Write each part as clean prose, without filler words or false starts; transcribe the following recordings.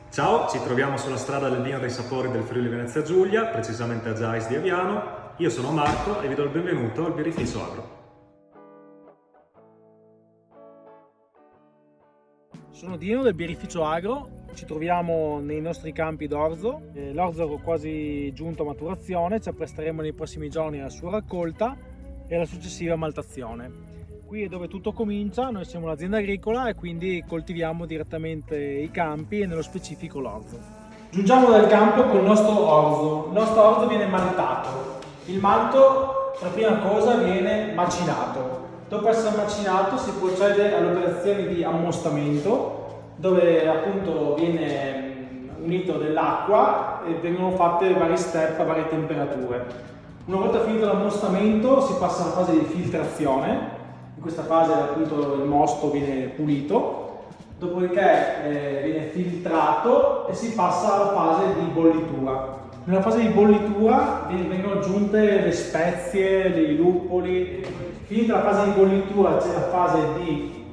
Ciao, ci troviamo sulla strada del vino dei sapori del Friuli Venezia Giulia, precisamente a Giais di Aviano. Io sono Marco e vi do il benvenuto al Birrificio Agro. Sono Dino del Birrificio Agro, ci troviamo nei nostri campi d'orzo. L'orzo è quasi giunto a maturazione, ci appresteremo nei prossimi giorni alla sua raccolta e alla successiva maltazione. Qui è dove tutto comincia, noi siamo un'azienda agricola e quindi coltiviamo direttamente i campi e nello specifico l'orzo. Giungiamo dal campo con il nostro orzo. Il nostro orzo viene maltato. Il malto, per prima cosa, viene macinato. Dopo essere macinato si procede alle operazioni di ammostamento, dove appunto viene unito dell'acqua e vengono fatte vari step a varie temperature. Una volta finito l'ammostamento si passa alla fase di filtrazione. In questa fase appunto il mosto viene pulito, dopodiché viene filtrato e si passa alla fase di bollitura. Nella fase di bollitura vengono aggiunte le spezie, dei luppoli. Finita la fase di bollitura c'è la fase di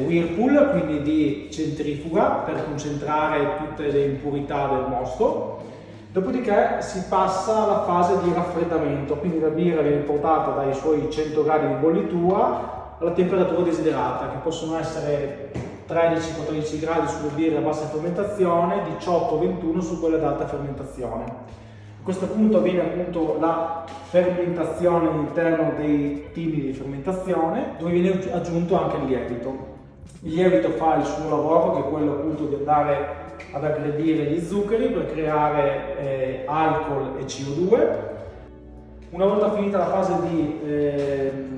whirlpool, quindi di centrifuga per concentrare tutte le impurità del mosto. Dopodiché si passa alla fase di raffreddamento, quindi la birra viene portata dai suoi 100 gradi di bollitura alla temperatura desiderata, che possono essere 13-14 gradi sulle birre a bassa fermentazione, 18-21 su quelle ad alta fermentazione. A questo punto avviene appunto la fermentazione all'interno dei tini di fermentazione, dove viene aggiunto anche il lievito. Il lievito fa il suo lavoro, che è quello appunto di andare ad aggredire gli zuccheri per creare alcol e CO2. Una volta finita la fase di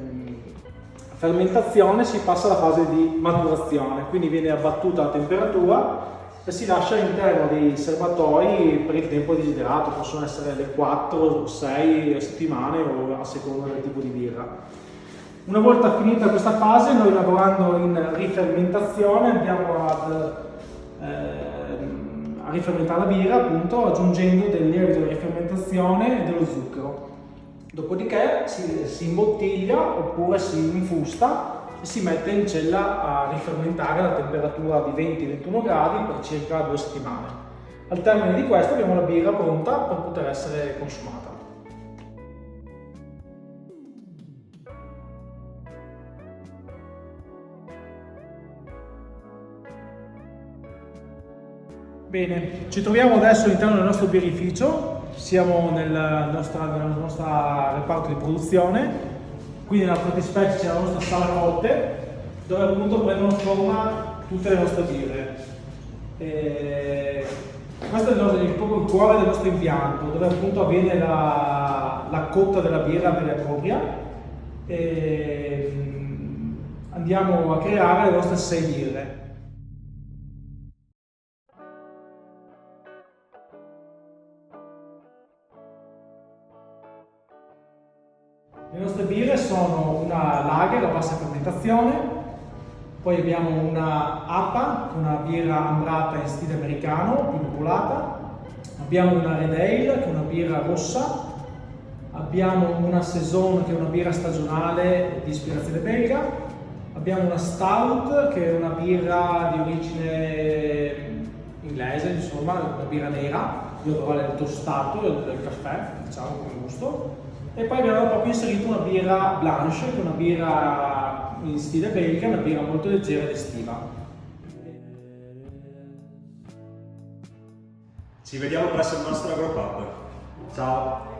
fermentazione si passa alla fase di maturazione, quindi viene abbattuta la temperatura e si lascia all'interno dei serbatoi per il tempo desiderato, possono essere le 4 o 6 settimane o a seconda del tipo di birra. Una volta finita questa fase, noi lavorando in rifermentazione andiamo a rifermentare la birra, appunto aggiungendo del lievito di rifermentazione e dello zucchero. Dopodiché si imbottiglia oppure si infusta e si mette in cella a rifermentare a temperatura di 20-21 gradi per circa 2 settimane. Al termine di questo abbiamo la birra pronta per poter essere consumata. Bene, ci troviamo adesso all'interno del nostro birrificio, siamo nel nostro reparto di produzione, quindi nella fattispecie c'è la nostra sala cotte, dove appunto prendono forma tutte le nostre birre. Questo è proprio il cuore del nostro impianto, dove appunto avviene la cotta della birra vera e propria. Andiamo a creare le nostre 6 birre. Le nostre birre sono una lager a bassa fermentazione, poi abbiamo una APA, una birra ambrata in stile americano, più popolata, abbiamo una Red Ale, che è una birra rossa, abbiamo una Saison, che è una birra stagionale di ispirazione belga, abbiamo una Stout, che è una birra di origine inglese, insomma, una birra nera, io trovo il tostato del caffè, diciamo, come gusto. E poi abbiamo proprio inserito una birra blanche, che è una birra in stile belga, una birra molto leggera ed estiva. Ci vediamo presso il nostro agropub. Ciao!